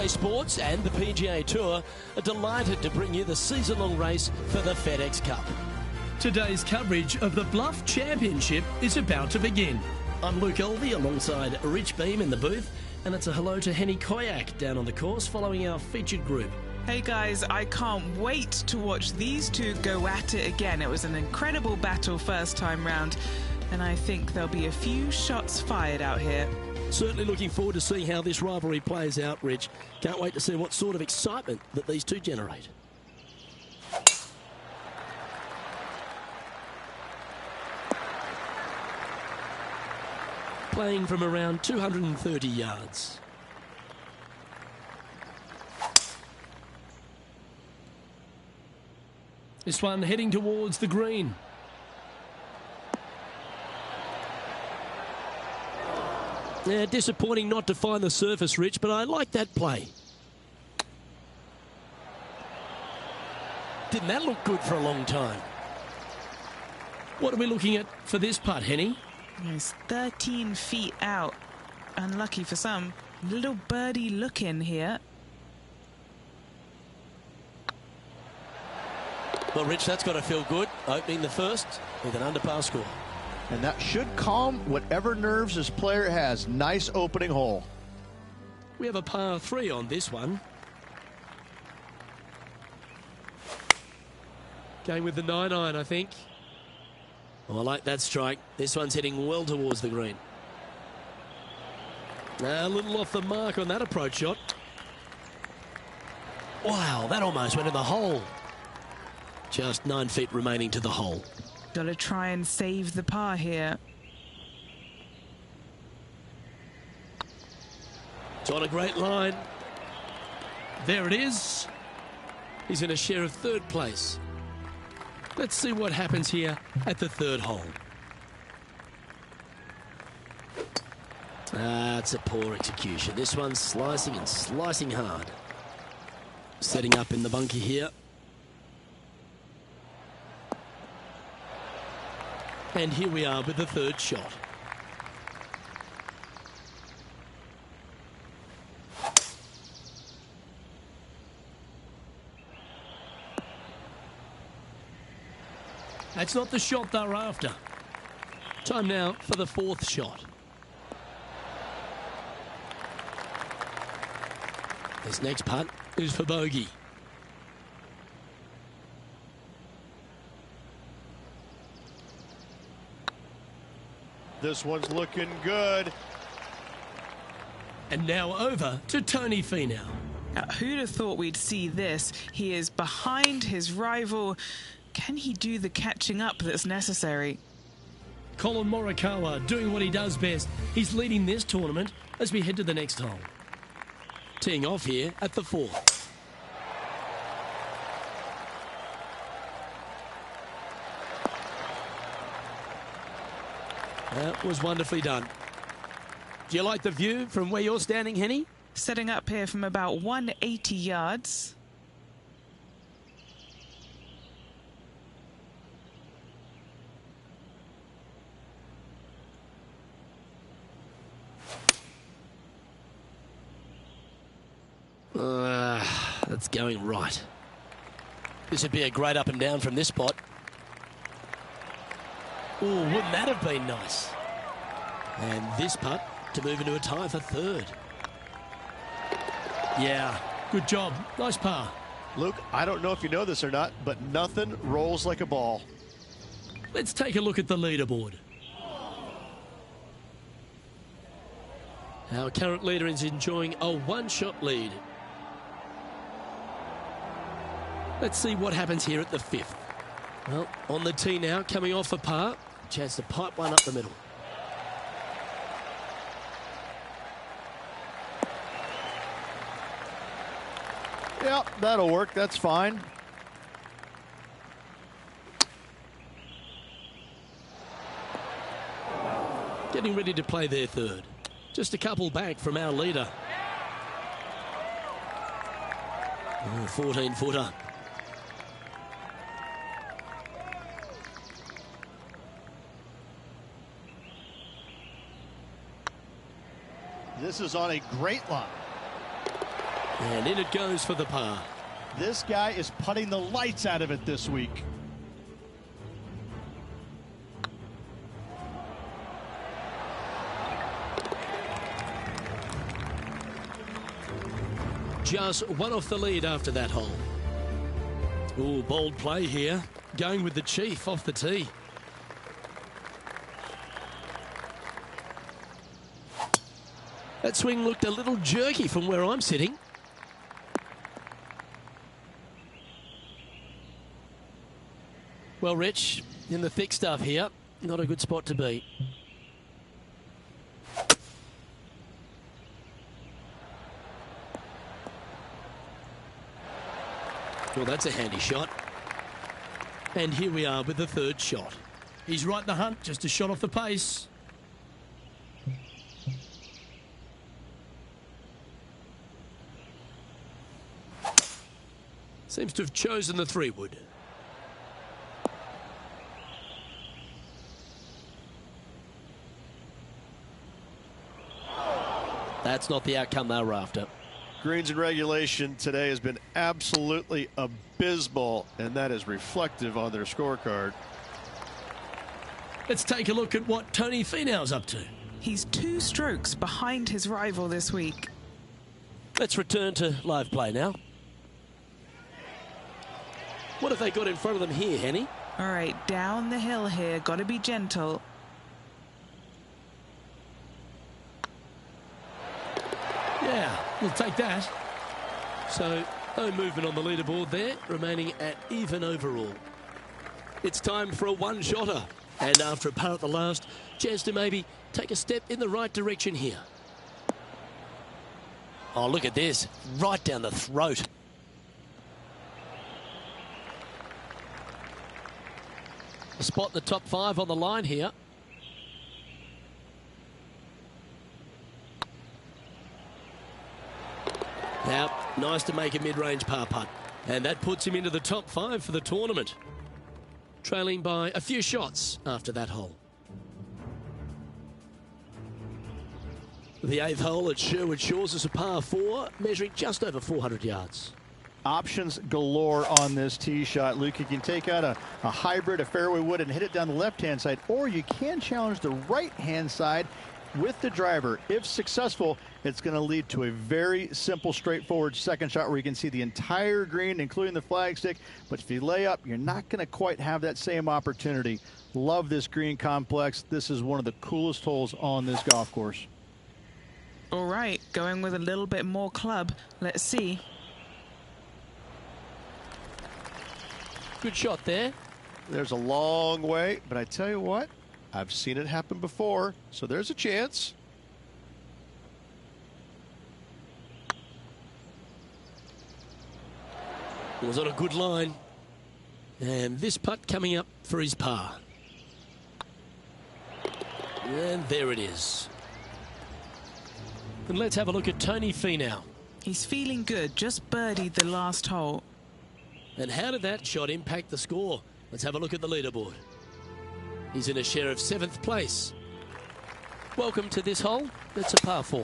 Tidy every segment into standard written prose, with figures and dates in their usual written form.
Sports and the PGA Tour are delighted to bring you the season-long race for the FedEx Cup. Today's coverage of the Bluff Championship is about to begin. I'm Luke Elvey alongside Rich Beam in the booth, and it's a hello to Henny Koyak down on the course following our featured group. Hey guys, I can't wait to watch these two go at it again. It was an incredible battle first time round, and I think there'll be a few shots fired out here. Certainly looking forward to seeing how this rivalry plays out, Rich. Can't wait to see what sort of excitement that these two generate. Playing from around 230 yards. This one heading towards the green. Yeah, disappointing not to find the surface, Rich, but I like that play. Didn't that look good for a long time? What are we looking at for this putt, Henny? It's 13 feet out. Unlucky for some. Little birdie look in here. Well, Rich, that's got to feel good. Opening the first with an underpass score. And that should calm whatever nerves this player has. Nice opening hole. We have a par 3 on this one. Going with the 9-iron, I think. Oh, I like that strike. This one's heading well towards the green. A little off the mark on that approach shot. Wow, that almost went in the hole. Just 9 feet remaining to the hole. Got to try and save the par here. It's on a great line. There it is. He's in a share of third place. Let's see what happens here at the third hole. It's a poor execution. This one's slicing and slicing hard. Setting up in the bunker here. And here we are with the third shot. That's not the shot they're after. Time now for the fourth shot. This next putt is for bogey. This one's looking good. And now over to Tony Finau. Who'd have thought we'd see this? He is behind his rival. Can he do the catching up that's necessary? Colin Morikawa doing what he does best. He's leading this tournament as we head to the next hole. Teeing off here at the fourth. That was wonderfully done. Do you like the view from where you're standing, Henny? Setting up here from about 180 yards. That's going right. This would be a great up and down from this spot. Oh, wouldn't that have been nice? And this putt to move into a tie for third. Yeah, good job. Nice par. Luke, I don't know if you know this or not, but nothing rolls like a ball. Let's take a look at the leaderboard. Our current leader is enjoying a one-shot lead. Let's see what happens here at the fifth. Well, on the tee now, coming off a par. Chance to pipe one up the middle. Yep, that'll work. That's fine. getting ready to play their third. Just a couple back from our leader. 14-footer. This is on a great line. And in it goes for the par. This guy is putting the lights out of it this week. Just one off the lead after that hole. Ooh, bold play here. Going with the chief off the tee. That swing looked a little jerky from where I'm sitting. Well, Rich, in the thick stuff here, not a good spot to be. Well, that's a handy shot. And here we are with the third shot. He's right in the hunt, just a shot off the pace. Seems to have chosen the 3-wood. That's not the outcome they were after. Greens in regulation today has been absolutely abysmal, and that is reflective on their scorecard. Let's take a look at what Tony Finau's up to. He's 2 strokes behind his rival this week. Let's return to live play now. What have they got in front of them here, Henny? All right, down the hill here. Got to be gentle. Yeah, we'll take that. So, no movement on the leaderboard there, remaining at even overall. It's time for a one-shotter. And after a par at the last, chance to maybe take a step in the right direction here. Oh, look at this. Right down the throat. A spot in the top 5 on the line here. Now, nice to make a mid-range par putt. And that puts him into the top 5 for the tournament. Trailing by a few shots after that hole. The 8th hole at Sherwood Shores is a par 4, measuring just over 400 yards. Options galore on this tee shot, Luke. You can take out a hybrid, a fairway wood, and hit it down the left-hand side, or you can challenge the right-hand side with the driver. If successful, it's going to lead to a very simple, straightforward second shot where you can see the entire green, including the flagstick. But if you lay up, you're not going to quite have that same opportunity. Love this green complex. This is one of the coolest holes on this golf course. All right, going with a little bit more club. Let's see. Good shot there. There's a long way, but I tell you what, I've seen it happen before, so there's a chance. It was on a good line. And this putt coming up for his par. And there it is. And let's have a look at Tony Finau. He's feeling good, just birdied the last hole. And how did that shot impact the score? Let's have a look at the leaderboard. He's in a share of 7th place. Welcome to this hole. It's a par 4.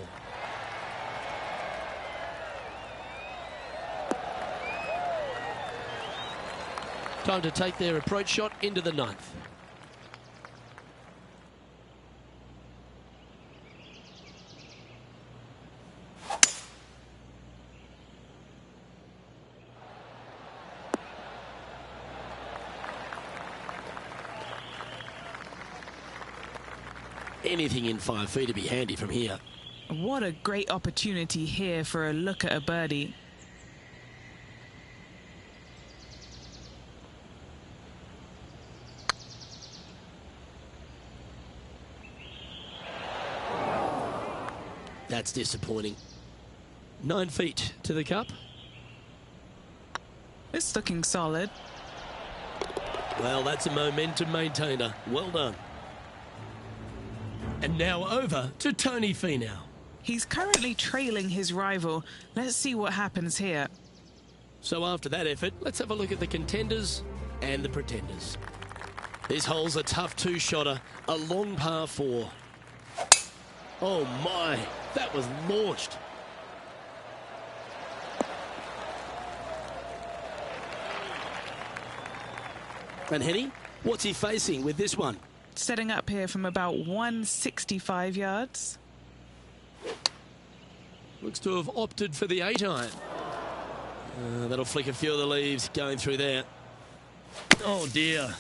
Time to take their approach shot into the 9th. Anything in 5 feet to be handy from here. What a great opportunity here for a look at a birdie. That's disappointing. 9 feet to the cup. It's looking solid. Well, that's a momentum maintainer. Well done. And now over to Tony Finau. He's currently trailing his rival. Let's see what happens here. So after that effort, let's have a look at the contenders and the pretenders. This hole's a tough two-shotter, a long par 4. Oh my, that was launched. And Henny, what's he facing with this one? Setting up here from about 165 yards. Looks to have opted for the 8-iron. That'll flick a few of the leaves going through there. Oh dear.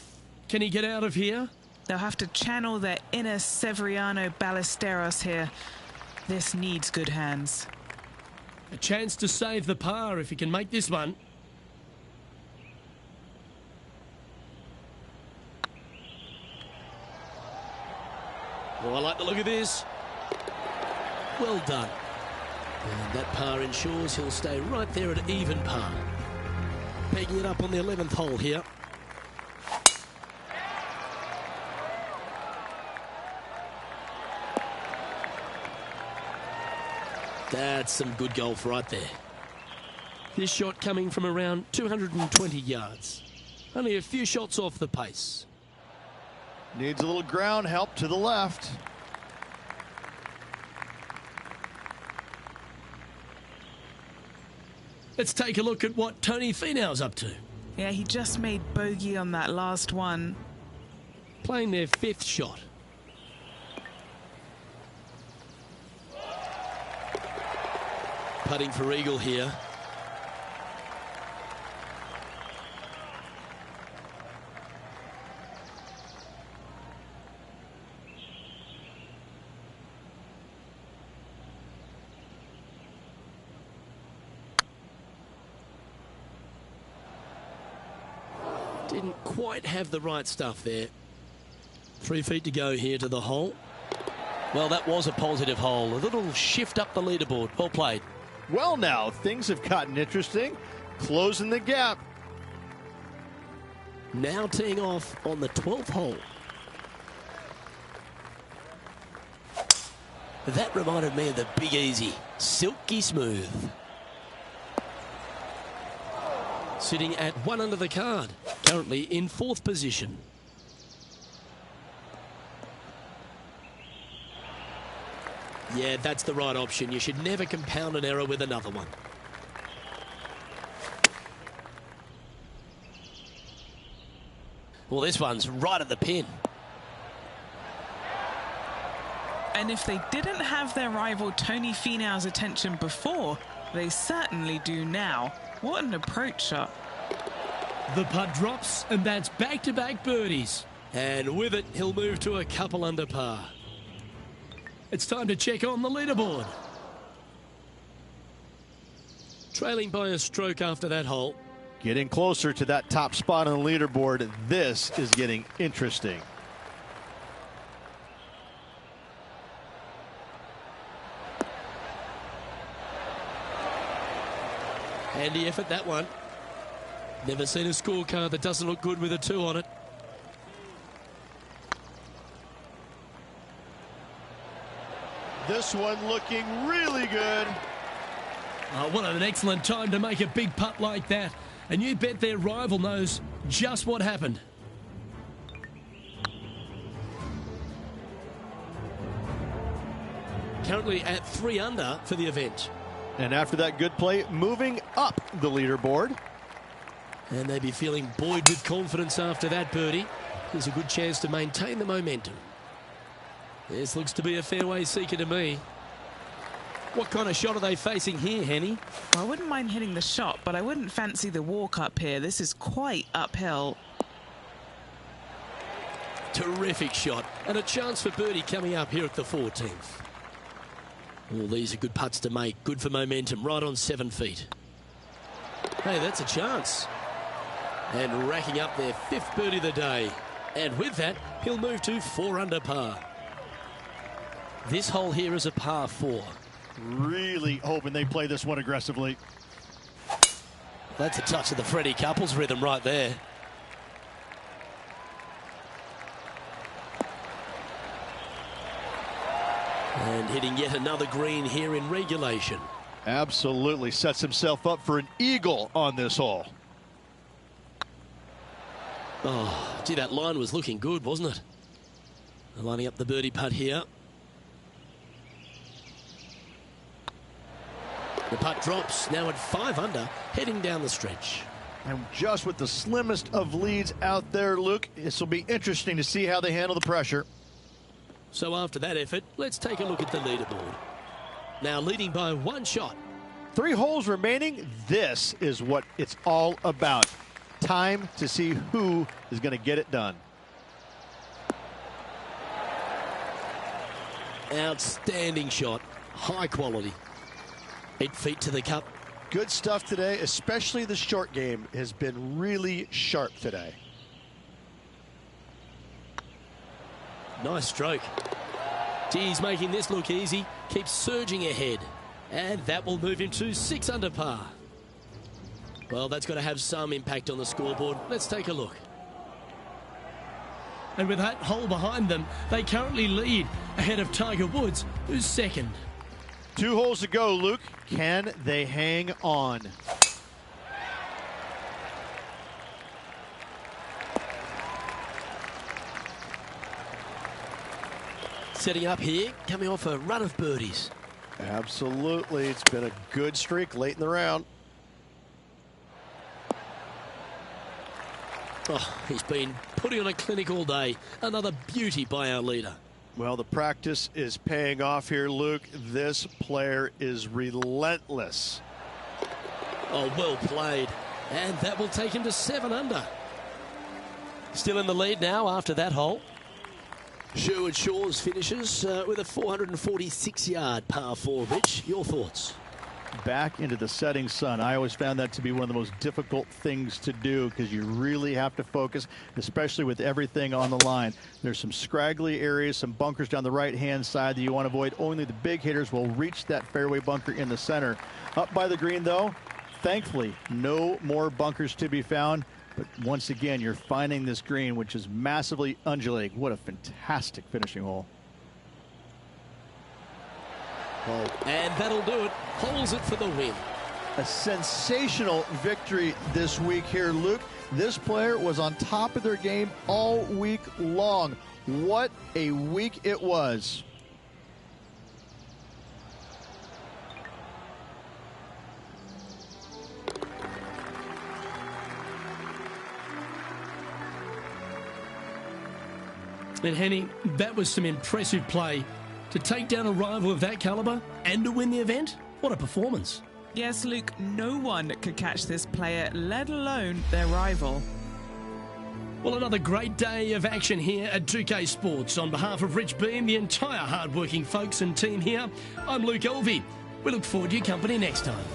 Can he get out of here? They'll have to channel their inner Severiano Ballesteros here. This needs good hands. A chance to save the par if he can make this one. Oh, I like the look of this. Well done. And that par ensures he'll stay right there at even par. Pegging it up on the 11th hole here. That's some good golf right there. This shot coming from around 220 yards. Only a few shots off the pace. Needs a little ground help to the left. Let's take a look at what Tony Finau's up to. Yeah, he just made bogey on that last one. Playing their 5th shot. Putting for eagle here. Didn't quite have the right stuff there. 3 feet to go here to the hole. Well, that was a positive hole. A little shift up the leaderboard. Well played. Well, now things have gotten interesting. Closing the gap. Now teeing off on the 12th hole. That reminded me of the Big Easy. Silky smooth. Sitting at 1 under the card. Currently in 4th position. Yeah, that's the right option. You should never compound an error with another one. Well, this one's right at the pin. And if they didn't have their rival Tony Finau's attention before, they certainly do now. What an approach shot. The putt drops, and that's back-to-back birdies. And with it, he'll move to a couple under par. It's time to check on the leaderboard. Trailing by a stroke after that hole. Getting closer to that top spot on the leaderboard. This is getting interesting. Handy effort, that one. Never seen a scorecard that doesn't look good with a 2 on it. This one looking really good. What an excellent time to make a big putt like that. And you bet their rival knows just what happened. Currently at 3 under for the event. And after that good play, moving up the leaderboard. And they'd be feeling buoyed with confidence after that birdie. There's a good chance to maintain the momentum. This looks to be a fairway seeker to me. What kind of shot are they facing here, Henny? Well, I wouldn't mind hitting the shot, but I wouldn't fancy the walk up here. This is quite uphill. Terrific shot. And a chance for birdie coming up here at the 14th. All these are good putts to make. Good for momentum. Right on 7 feet. Hey, that's a chance. And racking up their 5th birdie of the day. And with that, he'll move to 4 under par. This hole here is a par 4. Really hoping they play this one aggressively. That's a touch of the Freddie Couples rhythm right there. And hitting yet another green here in regulation. Absolutely sets himself up for an eagle on this hole. Oh, gee, that line was looking good, wasn't it? Lining up the birdie putt here. The putt drops, now at 5 under, heading down the stretch. And just with the slimmest of leads out there, Luke, this will be interesting to see how they handle the pressure. So after that effort, let's take a look at the leaderboard. Now leading by 1 shot. 3 holes remaining. This is what it's all about. Time to see who is going to get it done. Outstanding shot, high quality. 8 feet to the cup. Good stuff today, especially the short game has been really sharp today. Nice stroke. Gee, he's making this look easy. Keeps surging ahead. And that will move him to 6 under par. Well, that's got to have some impact on the scoreboard. Let's take a look. And with that hole behind them, they currently lead ahead of Tiger Woods, who's second. 2 holes to go, Luke. Can they hang on? Setting up here, coming off a run of birdies. Absolutely. It's been a good streak late in the round. Oh, he's been putting on a clinic all day. Another beauty by our leader. Well, the practice is paying off here, Luke. This player is relentless. Oh, well played. And that will take him to 7 under. Still in the lead now after that hole. Sherwood Shores finishes with a 446-yard par 4. Rich, your thoughts? Back into the setting sun. I always found that to be one of the most difficult things to do because you really have to focus, especially with everything on the line. There's some scraggly areas, some bunkers down the right-hand side that you want to avoid. Only the big hitters will reach that fairway bunker in the center. Up by the green, though, thankfully, no more bunkers to be found. But once again, you're finding this green, which is massively undulating. What a fantastic finishing hole. And that'll do it. Holds it for the win. A sensational victory this week here, Luke. This player was on top of their game all week long. What a week it was. And Henny, that was some impressive play. To take down a rival of that caliber and to win the event, what a performance. Yes, Luke, no one could catch this player, let alone their rival. Well, another great day of action here at 2K Sports. On behalf of Rich Beam, the entire hard-working folks and team here, I'm Luke Elvey. We look forward to your company next time.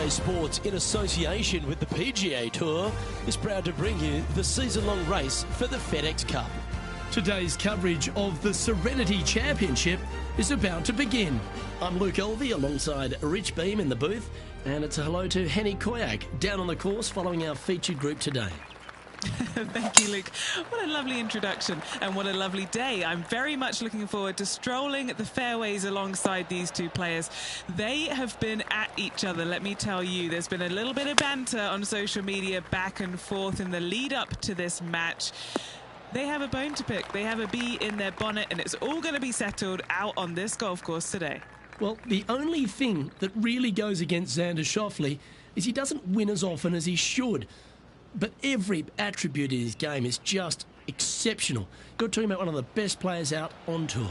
Sports, in association with the PGA Tour, is proud to bring you the season-long race for the FedEx Cup. Today's coverage of the Serenity Championship is about to begin. I'm Luke Elvey alongside Rich Beam in the booth, and it's a hello to Henny Koyak down on the course following our featured group today. Thank you, Luke. What a lovely introduction and what a lovely day. I'm very much looking forward to strolling the fairways alongside these two players. They have been at each other, let me tell you. There's been a little bit of banter on social media back and forth in the lead up to this match. They have a bone to pick. They have a bee in their bonnet, and it's all going to be settled out on this golf course today. Well, the only thing that really goes against Xander Schauffele is he doesn't win as often as he should. But every attribute in his game is just exceptional. You're talking about one of the best players out on tour.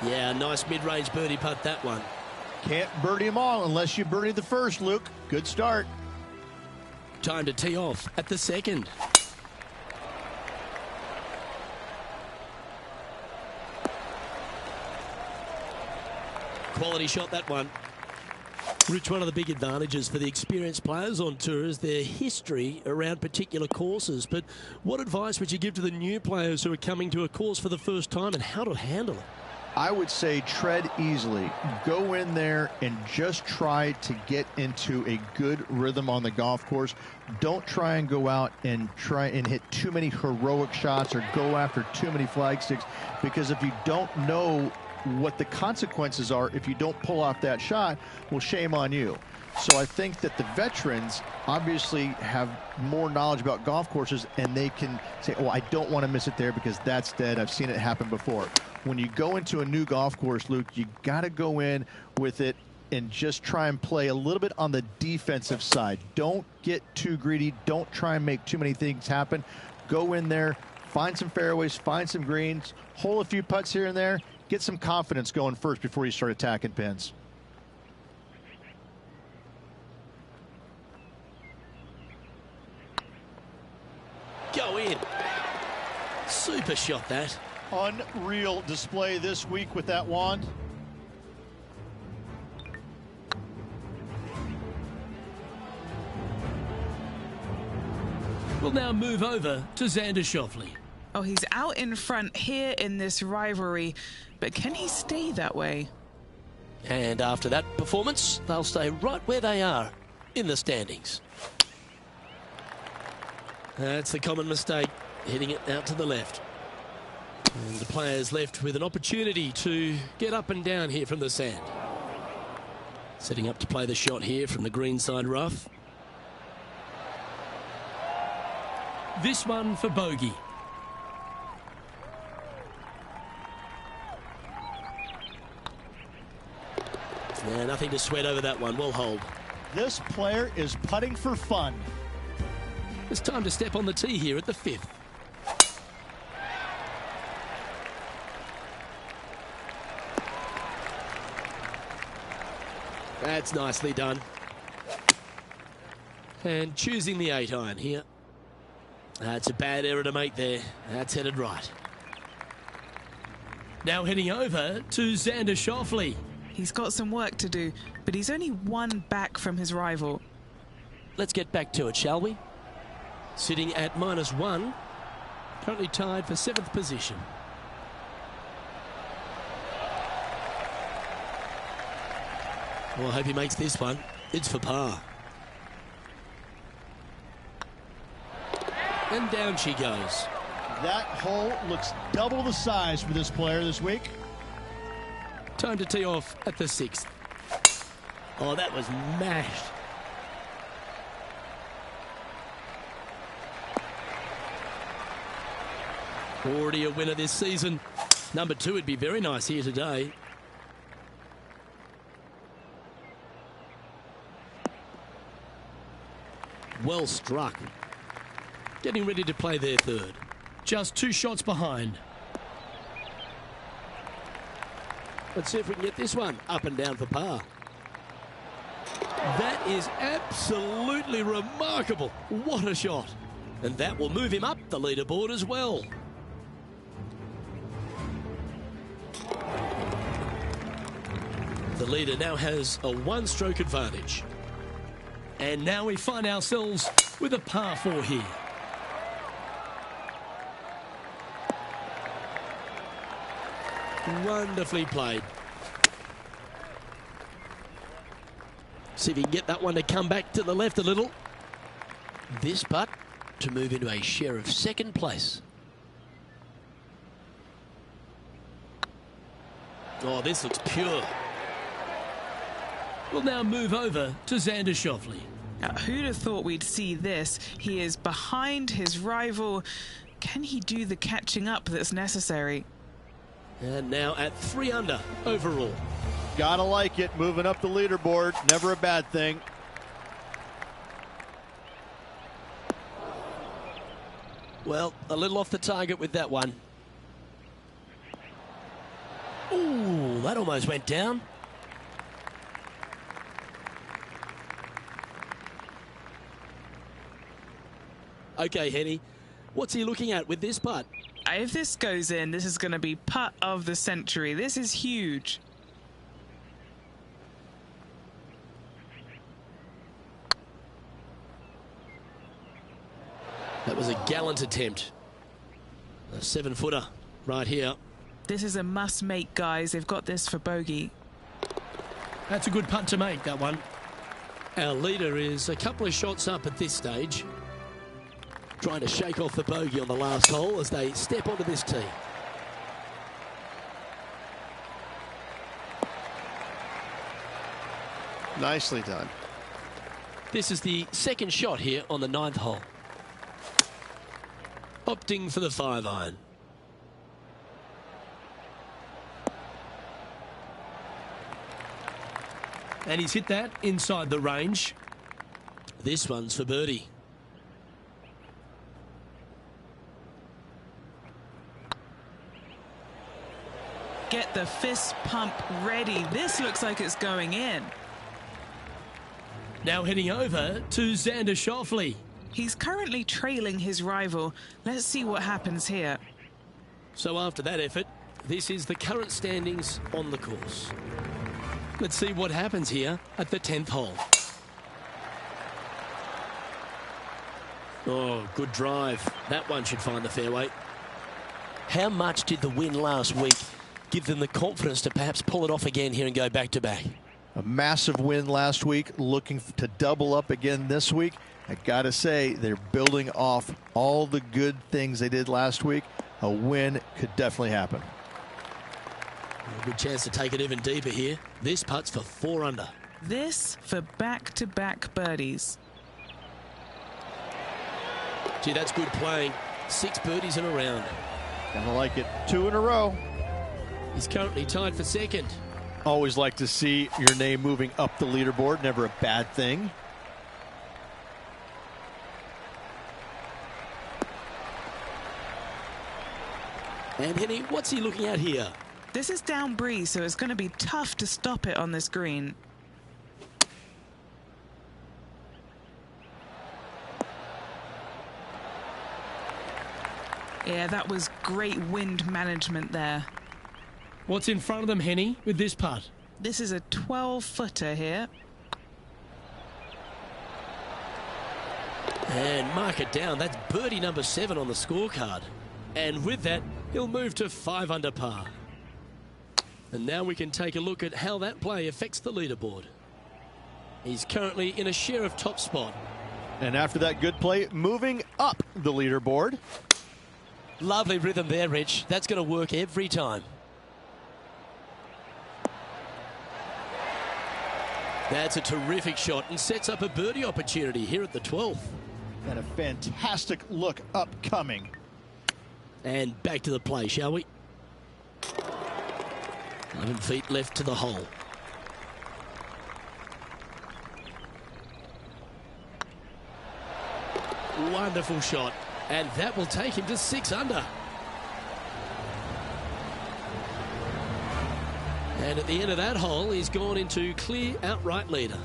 Yeah, nice mid-range birdie putt, that one. Can't birdie them all unless you birdie the first, Luke. Good start. Time to tee off at the second. Quality shot, that one. Rich, one of the big advantages for the experienced players on tour is their history around particular courses. But what advice would you give to the new players who are coming to a course for the first time and how to handle it? I would say tread easily. Go in there and just try to get into a good rhythm on the golf course. Don't try and go out and try and hit too many heroic shots or go after too many flag sticks, because if you don't know what the consequences are if you don't pull off that shot, well, shame on you. So I think that the veterans obviously have more knowledge about golf courses, and they can say, oh, I don't want to miss it there because that's dead. I've seen it happen before. When you go into a new golf course, Luke, you got to go in with it and just try and play a little bit on the defensive side. Don't get too greedy. Don't try and make too many things happen. Go in there, find some fairways, find some greens, hole a few putts here and there. Get some confidence going first before you start attacking pins. Go in. Super shot, that. Unreal display this week with that wand. We'll now move over to Xander Schauffele. Oh, he's out in front here in this rivalry, but can he stay that way? And after that performance, they'll stay right where they are in the standings. That's the common mistake, hitting it out to the left. And the players left with an opportunity to get up and down here from the sand. Setting up to play the shot here from the greenside rough. This one for bogey. Yeah, nothing to sweat over that one. Well hold. This player is putting for fun. It's time to step on the tee here at the fifth. That's nicely done. And choosing the 8-iron here. That's a bad error to make there. That's headed right. Now heading over to Xander Schauffele. He's got some work to do, but he's only one back from his rival. Let's get back to it, shall we? Sitting at -1. Currently tied for 7th position. Well, I hope he makes this one. It's for par. And down she goes. That hole looks double the size for this player this week. Time to tee off at the 6th. Oh, that was mashed. Already a winner this season. Number 2 would be very nice here today. Well struck. Getting ready to play their 3rd. Just 2 shots behind. Let's see if we can get this one up and down for par. That is absolutely remarkable. What a shot. And that will move him up the leaderboard as well. The leader now has a 1-stroke advantage. And now we find ourselves with a par 4 here. Wonderfully played. See if he can get that one to come back to the left a little. This putt to move into a share of second place. Oh, this looks pure. We'll now move over to Xander Schauffele. Now, who'd have thought we'd see this? He is behind his rival. Can he do the catching up that's necessary? And now at 3 under overall. Gotta like it, moving up the leaderboard, never a bad thing. Well, a little off the target with that one. Ooh, that almost went down. Okay, Henny, what's he looking at with this putt? If this goes in, this is going to be putt of the century. This is huge. That was a gallant attempt. A 7-footer right here. This is a must-make, guys. They've got this for bogey. That's a good putt to make, that one. Our leader is a couple of shots up at this stage, trying to shake off the bogey on the last hole as they step onto this tee. Nicely done. This is the second shot here on the 9th hole. Opting for the 5-iron. And he's hit that inside the range. This one's for birdie. Get the fist pump ready. This looks like it's going in. Now heading over to Xander Schauffele. He's currently trailing his rival. Let's see what happens here. So after that effort, this is the current standings on the course. Let's see what happens here at the 10th hole. Oh, good drive. That one should find the fairway. How much did the win last week give them the confidence to perhaps pull it off again here and go back-to-back? A massive win last week, looking to double up again this week. I gotta say, they're building off all the good things they did last week. A win could definitely happen. A good chance to take it even deeper here. This putt's for 4 under. This for back-to-back birdies. Gee, that's good playing. 6 birdies in a round. Gotta like it. 2 in a row. He's currently tied for second. Always like to see your name moving up the leaderboard. Never a bad thing. And Henny, what's he looking at here? This is down breeze, so it's going to be tough to stop it on this green. Yeah, that was great wind management there. What's in front of them, Henny, with this putt? This is a 12-footer here. And mark it down. That's birdie number 7 on the scorecard. And with that, he'll move to 5 under par. And now we can take a look at how that play affects the leaderboard. He's currently in a share of top spot. And after that good play, moving up the leaderboard. Lovely rhythm there, Rich. That's going to work every time. That's a terrific shot and sets up a birdie opportunity here at the 12th. And a fantastic look upcoming. And back to the play, shall we? 11 feet left to the hole. Wonderful shot. And that will take him to 6 under. And at the end of that hole, he's gone into clear outright leader.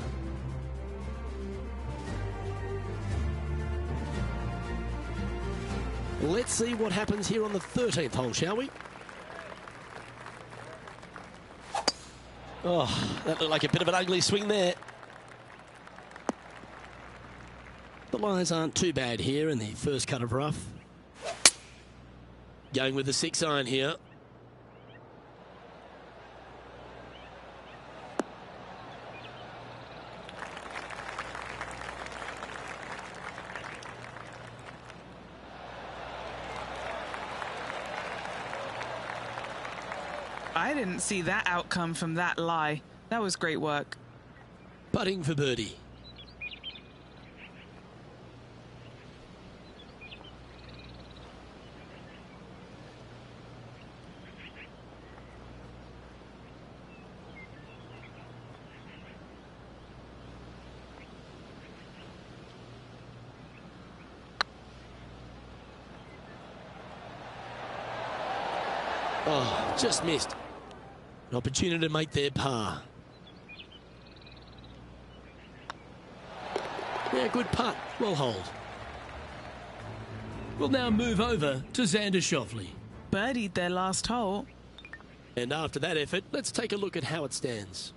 Let's see what happens here on the 13th hole, shall we? Oh, that looked like a bit of an ugly swing there. The lines aren't too bad here in the first cut of rough. Going with the 6-iron here. I didn't see that outcome from that lie. That was great work. Putting for birdie. Oh, just missed. An opportunity to make their par. Yeah, good putt. Well hold. We'll now move over to Xander Schauffele. Birdied their last hole. And after that effort, let's take a look at how it stands.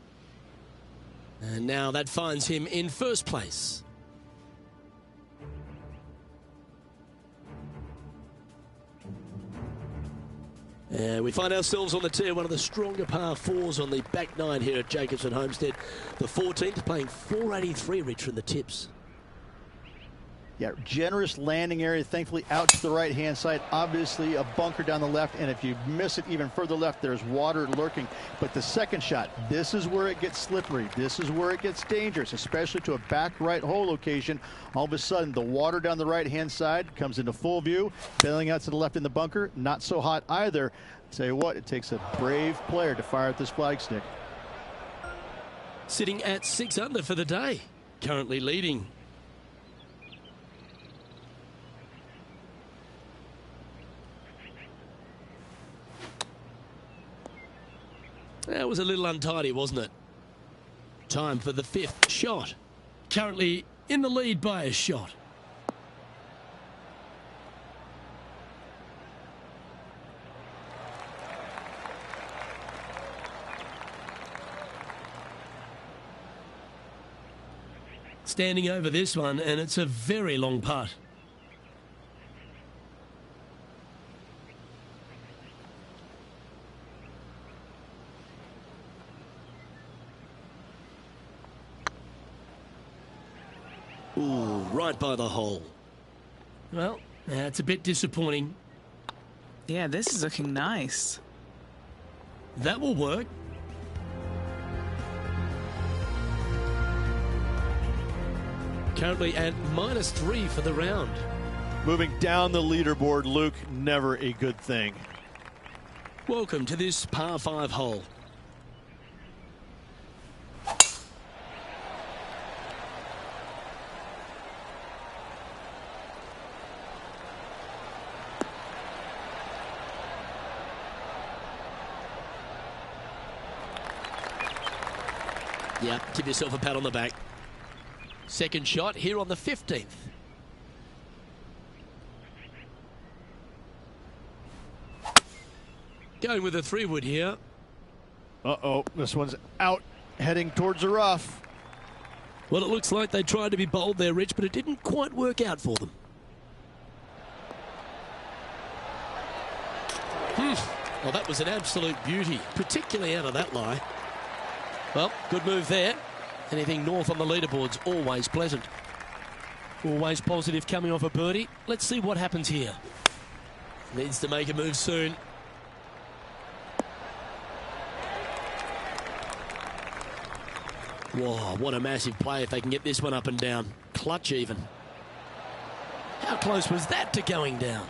And now that finds him in first place. We find ourselves on the tee, one of the stronger par fours on the back nine here at Jacobson Homestead. The 14th playing 483, Rich, from the tips. Yeah, generous landing area, thankfully out to the right-hand side. Obviously a bunker down the left, and if you miss it even further left, there's water lurking. But the second shot, this is where it gets slippery. This is where it gets dangerous, especially to a back right hole location. All of a sudden, the water down the right-hand side comes into full view. Bailing out to the left in the bunker, not so hot either. Tell you what, it takes a brave player to fire at this flag stick. Sitting at 6 under for the day, currently leading. That was a little untidy, wasn't it? Time for the 5th shot. Currently in the lead by a shot. Standing over this one, and it's a very long putt. Ooh, right by the hole. Well, that's a bit disappointing. Yeah, this is looking nice. That will work. Currently at -3 for the round. Moving down the leaderboard, Luke, never a good thing. Welcome to this par 5 hole. Yeah, give yourself a pat on the back. Second shot here on the 15th. Going with a 3-wood here. Uh-oh, this one's out, heading towards the rough. Well, it looks like they tried to be bold there, Rich, but it didn't quite work out for them. Well, that was an absolute beauty, particularly out of that lie. Well, good move there. Anything north on the leaderboard's always pleasant. Always positive coming off a birdie. Let's see what happens here. Needs to make a move soon. Whoa, what a massive play if they can get this one up and down. Clutch even. How close was that to going down?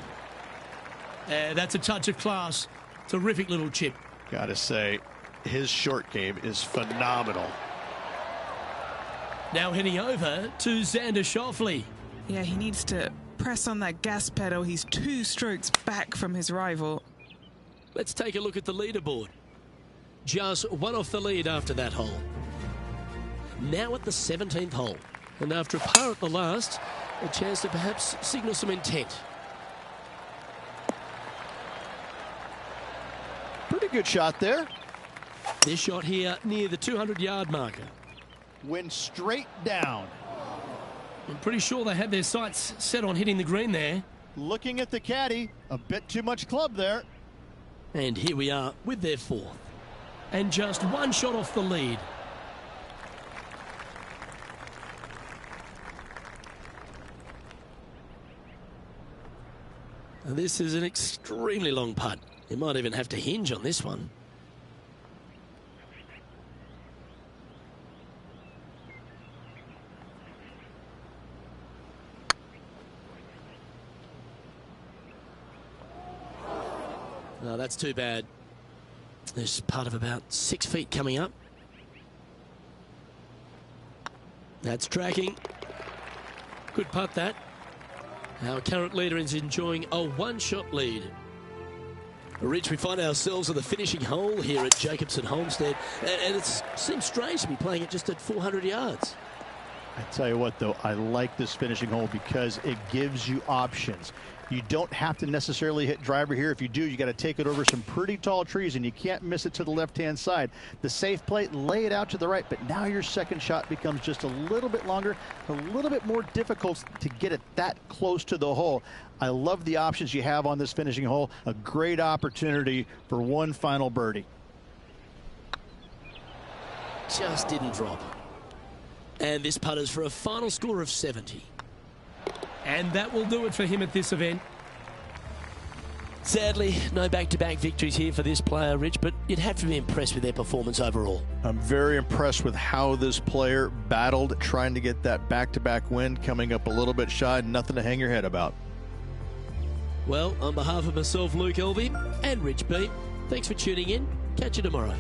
That's a touch of class. Terrific little chip. Gotta say, his short game is phenomenal. Now heading over to Xander Schauffele. Yeah, he needs to press on that gas pedal. He's 2 strokes back from his rival. Let's take a look at the leaderboard. Just 1 off the lead after that hole. Now at the 17th hole. And after a par at the last, a chance to perhaps signal some intent. Pretty good shot there. This shot here near the 200-yard marker. Went straight down. I'm pretty sure they had their sights set on hitting the green there. Looking at the caddy, a bit too much club there. And here we are with their 4th. And just 1 shot off the lead. And this is an extremely long putt. You might even have to hinge on this one. No, that's too bad. There's part of about 6 feet coming up. That's tracking. Good putt, that. Our current leader is enjoying a one-shot lead. Rich, we find ourselves at the finishing hole here at Jacobson Homestead, and it seems strange to be playing it just at 400 yards. I tell you what, though, I like this finishing hole because it gives you options. You don't have to necessarily hit driver here. If you do, you got to take it over some pretty tall trees, and you can't miss it to the left-hand side. The safe play, lay it out to the right, but now your second shot becomes just a little bit longer, a little bit more difficult to get it that close to the hole. I love the options you have on this finishing hole. A great opportunity for one final birdie. Just didn't drop. And this putt is for a final score of 70. And that will do it for him at this event. Sadly, no back-to-back victories here for this player, Rich, but you'd have to be impressed with their performance overall. I'm very impressed with how this player battled, trying to get that back-to-back win, coming up a little bit shy, nothing to hang your head about. Well, on behalf of myself, Luke Elvey, and Rich B, thanks for tuning in. Catch you tomorrow.